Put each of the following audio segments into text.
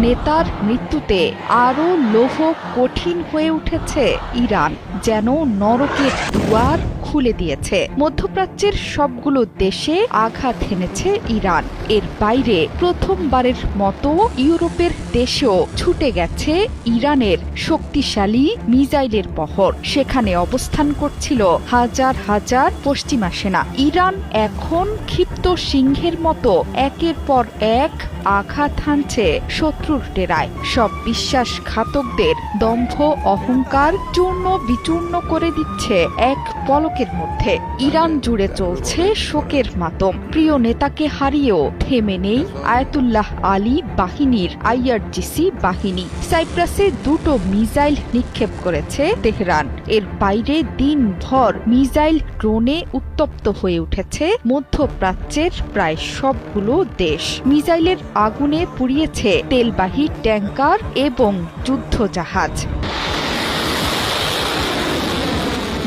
নেতার মৃত্যুতে আরও লৌহ কঠিন হয়ে উঠেছে ইরান, যেন নরকের দুয়ার খুলে দিয়েছে। মধ্যপ্রাচ্যের সবগুলো দেশে আঘাত হেনেছে ইরান। এর বাইরে প্রথমবারের মতো ইউরোপের দেশেও ছুটে গেছে ইরানের শক্তিশালী মিসাইলের বহর। সেখানে অবস্থান করছিল হাজার হাজার পশ্চিমা সেনা। ইরান এখন ক্ষিপ্ত সিংহের মতো একের পর এক আঘাত হানছে শত্রুর ডেরায়। সব বিশ্বাসঘাতকদের দম্ভ অহংকার চূর্ণ বিচূর্ণ করে দিচ্ছে এক পলকের মধ্যে। ইরান জুড়ে চলছে শোকের মাতম। প্রিয় নেতাকে হারিয়েও থেমে নেই আয়াতুল্লাহ আলী বাহিনীর আইআরজিসি বাহিনী। সাইপ্রাসে 2টো মিসাইল নিক্ষেপ করেছে তেহরান। এর বাইরে দিনভর মিসাইল ড্রোনে উত্তপ্ত হয়ে উঠেছে মধ্যপ্রাচ্যের প্রায় সবগুলো দেশ। মিসাইলের আগুনে পুড়িয়েছে তেলবাহী ট্যাঙ্কার এবং যুদ্ধজাহাজ।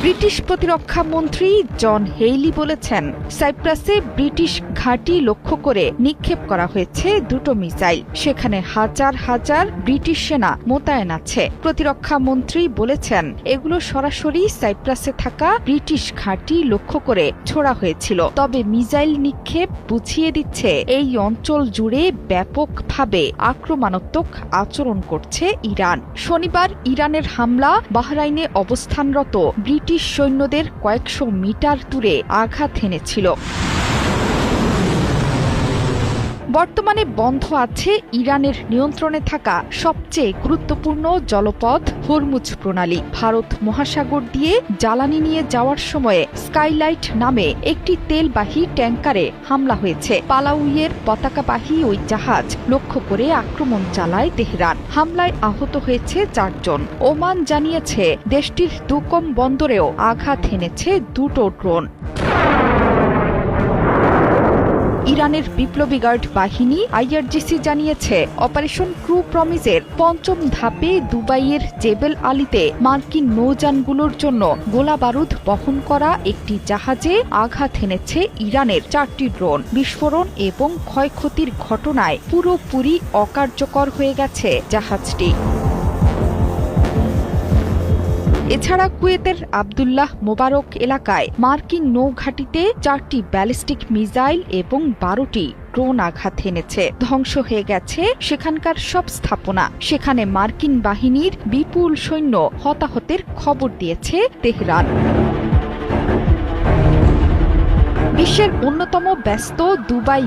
ব্রিটিশ প্রতিরক্ষা মন্ত্রী জন হেইলি বলেছেন, সাইপ্রাসে ব্রিটিশ ঘাঁটি লক্ষ্য করে নিক্ষেপ করা হয়েছে 2টো মিসাইল। সেখানে হাজার হাজার ব্রিটিশ সেনা মোতায়েন আছে। প্রতিরক্ষা মন্ত্রী বলেছেন, এগুলো সরাসরি সাইপ্রাসে থাকা ব্রিটিশ ঘাঁটি লক্ষ্য করে ছোড়া হয়েছিল। তবে মিসাইল নিক্ষেপ বুঝিয়ে দিচ্ছে এই অঞ্চল জুড়ে ব্যাপকভাবে আক্রমণাত্মক আচরণ করছে ইরান। শনিবার ইরানের হামলা বাহরাইনে অবস্থানরত ব্রিটিশ সৈন্যদের কয়েকশো মিটার দূরে আঘাত হেনেছিল। বর্তমানে বন্ধ আছে ইরানের নিয়ন্ত্রণে থাকা সবচেয়ে গুরুত্বপূর্ণ জলপথ হরমুজ প্রণালী। ভারত মহাসাগর দিয়ে জ্বালানি নিয়ে যাওয়ার সময়ে স্কাইলাইট নামে একটি তেলবাহী ট্যাঙ্কারে হামলা হয়েছে। পালাউইয়ের পতাকাবাহী ওই জাহাজ লক্ষ্য করে আক্রমণ চালায় তেহরান। হামলায় আহত হয়েছে 4 জন। ওমান জানিয়েছে দেশটির দুকম বন্দরেও আঘাত হেনেছে 2টো ড্রোন। ইরানের বিপ্লবী গার্ড বাহিনী আইআরজিসি জানিয়েছে, অপারেশন ট্রু প্রমিসের 5ম ধাপে দুবাইয়ের জেবেল আলীতে মার্কিন নৌযানগুলোর জন্য গোলাবারুদ বহন করা একটি জাহাজে আঘাত হেনেছে ইরানের 4টি ড্রোন। বিস্ফোরণ এবং ক্ষয়ক্ষতির ঘটনায় পুরোপুরি অকার্যকর হয়ে গেছে জাহাজটি। এছাড়া কুয়েতের আবদুল্লাহ মোবারক এলাকায় মার্কিন নৌঘাঁটিতে 4টি ব্যালিস্টিক মিসাইল এবং 12টি ড্রোন আঘাত হেনেছে। ধ্বংস হয়ে গেছে সেখানকার সব স্থাপনা। সেখানে মার্কিন বাহিনীর বিপুল সৈন্য হতাহতের খবর দিয়েছে তেহরান। বিশ্বের অন্যতম ব্যস্ত দুবাই